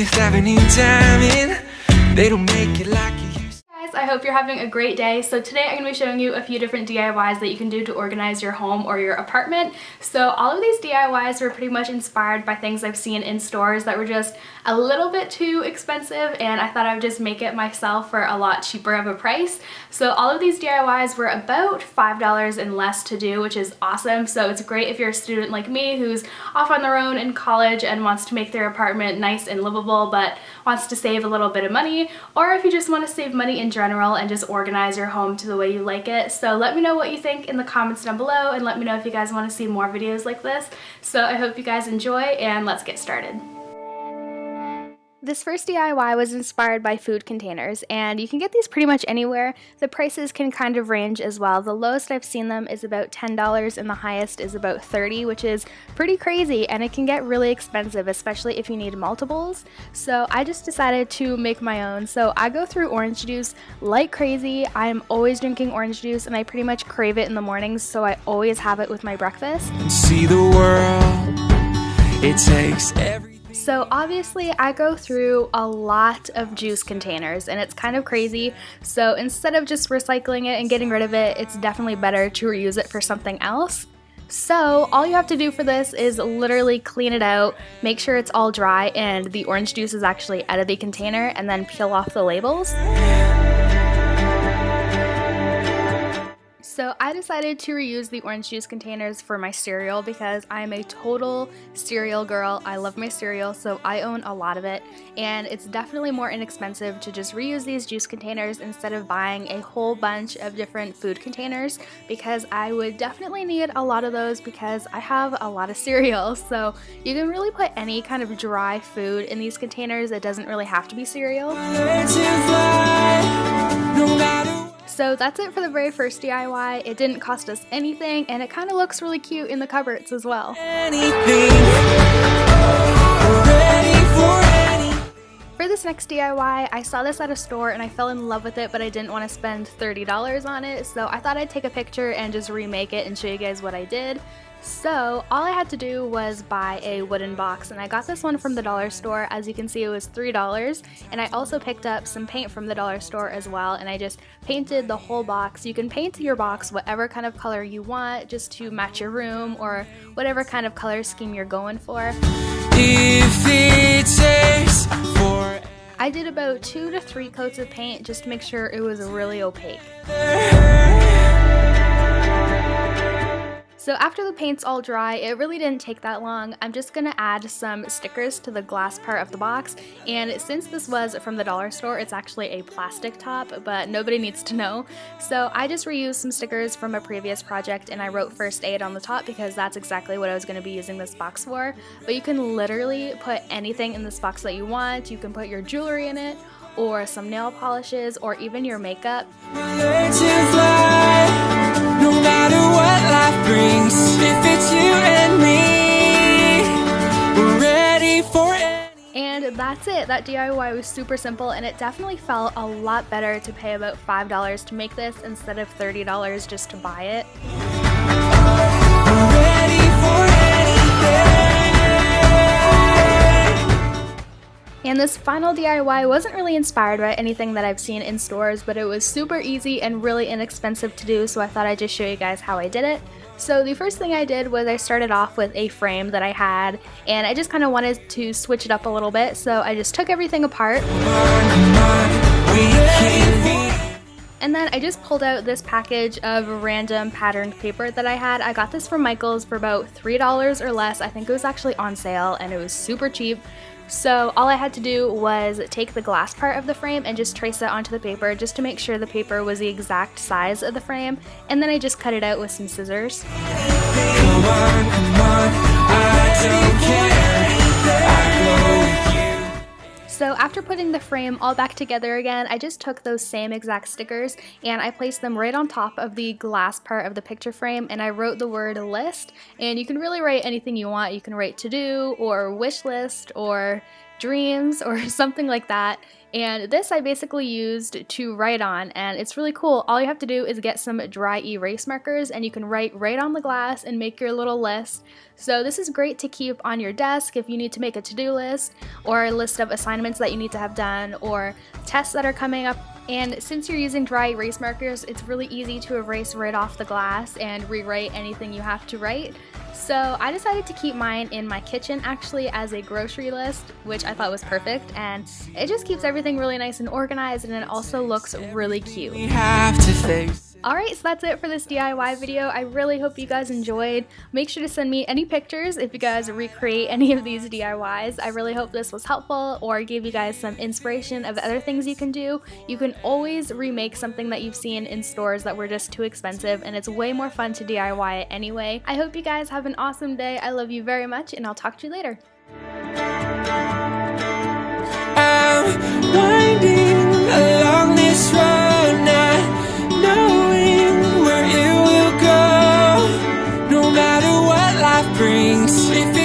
Fifth Avenue diamond, they don't make it like you used. Guys, I hope you're having a great day. So today I'm going to be showing you a few different DIYs that you can do to organize your home or your apartment. So all of these DIYs were pretty much inspired by things I've seen in stores that were just a little bit too expensive, and I thought I would just make it myself for a lot cheaper of a price. So all of these DIYs were about $5 and less to do, which is awesome. So it's great if you're a student like me who's off on their own in college and wants to make their apartment nice and livable but wants to save a little bit of money, or if you just want to save money in general and just organize your home to the way you like it. So let me know what you think in the comments down below, and let me know if you guys want to see more videos like this. So I hope you guys enjoy, and let's get started. This first DIY was inspired by food containers, and you can get these pretty much anywhere. The prices can kind of range as well. The lowest I've seen them is about $10 and the highest is about $30, which is pretty crazy, and it can get really expensive, especially if you need multiples. So I just decided to make my own. So I go through orange juice like crazy. I'm always drinking orange juice and I pretty much crave it in the mornings, so I always have it with my breakfast. See the world, it takes every. So obviously I go through a lot of juice containers and it's kind of crazy. So instead of just recycling it and getting rid of it, it's definitely better to reuse it for something else. So all you have to do for this is literally clean it out, make sure it's all dry and the orange juice is actually out of the container, and then peel off the labels. So I decided to reuse the orange juice containers for my cereal because I'm a total cereal girl. I love my cereal, so I own a lot of it, and it's definitely more inexpensive to just reuse these juice containers instead of buying a whole bunch of different food containers, because I would definitely need a lot of those because I have a lot of cereal. So you can really put any kind of dry food in these containers. It doesn't really have to be cereal. So that's it for the very first DIY. It didn't cost us anything, and it kind of looks really cute in the cupboards as well. For this next DIY, I saw this at a store and I fell in love with it, but I didn't want to spend $30 on it, so I thought I'd take a picture and just remake it and show you guys what I did. So all I had to do was buy a wooden box, and I got this one from the dollar store. As you can see, it was $3, and I also picked up some paint from the dollar store as well, and I just painted the whole box. You can paint your box whatever kind of color you want, just to match your room or whatever kind of color scheme you're going for. If it takes for I did about 2 to 3 coats of paint just to make sure it was really opaque. So after the paint's all dry, it really didn't take that long. I'm just gonna add some stickers to the glass part of the box, and since this was from the dollar store, it's actually a plastic top, but nobody needs to know. So I just reused some stickers from a previous project, and I wrote first aid on the top because that's exactly what I was gonna be using this box for. But you can literally put anything in this box that you want. You can put your jewelry in it, or some nail polishes, or even your makeup. no matter what life brings, if it's you and me, we're ready for it. And that's it. That DIY was super simple, and it definitely felt a lot better to pay about $5 to make this instead of $30 just to buy it. We're ready for anything. And this final DIY wasn't really inspired by anything that I've seen in stores, but it was super easy and really inexpensive to do, so I thought I'd just show you guys how I did it. So the first thing I did was I started off with a frame that I had, and I just kind of wanted to switch it up a little bit, so I just took everything apart. And then I just pulled out this package of random patterned paper that I had. I got this from Michael's for about $3 or less. I think it was actually on sale, and it was super cheap. So all I had to do was take the glass part of the frame and just trace it onto the paper just to make sure the paper was the exact size of the frame, and then I just cut it out with some scissors. Come on, I don't care. I go with you. So after putting the frame all back together again, I just took those same exact stickers and I placed them right on top of the glass part of the picture frame, and I wrote the word list. And you can really write anything you want. You can write to do or wish list or dreams or something like that. And this I basically used to write on, and it's really cool. All you have to do is get some dry erase markers and you can write right on the glass and make your little list. So this is great to keep on your desk if you need to make a to-do list or a list of assignments that you need to have done or tests that are coming up. And since you're using dry erase markers, it's really easy to erase right off the glass and rewrite anything you have to write. So I decided to keep mine in my kitchen actually as a grocery list, which I thought was perfect, and it just keeps everything really nice and organized, and it also looks really cute. Alright, so that's it for this DIY video. I really hope you guys enjoyed. Make sure to send me any pictures if you guys recreate any of these DIYs. I really hope this was helpful or gave you guys some inspiration of other things you can do. You can always remake something that you've seen in stores that were just too expensive, and it's way more fun to DIY it anyway. I hope you guys have an awesome day. I love you very much, and I'll talk to you later. I'm winding along this road, not knowing where it will go. No matter what life brings, if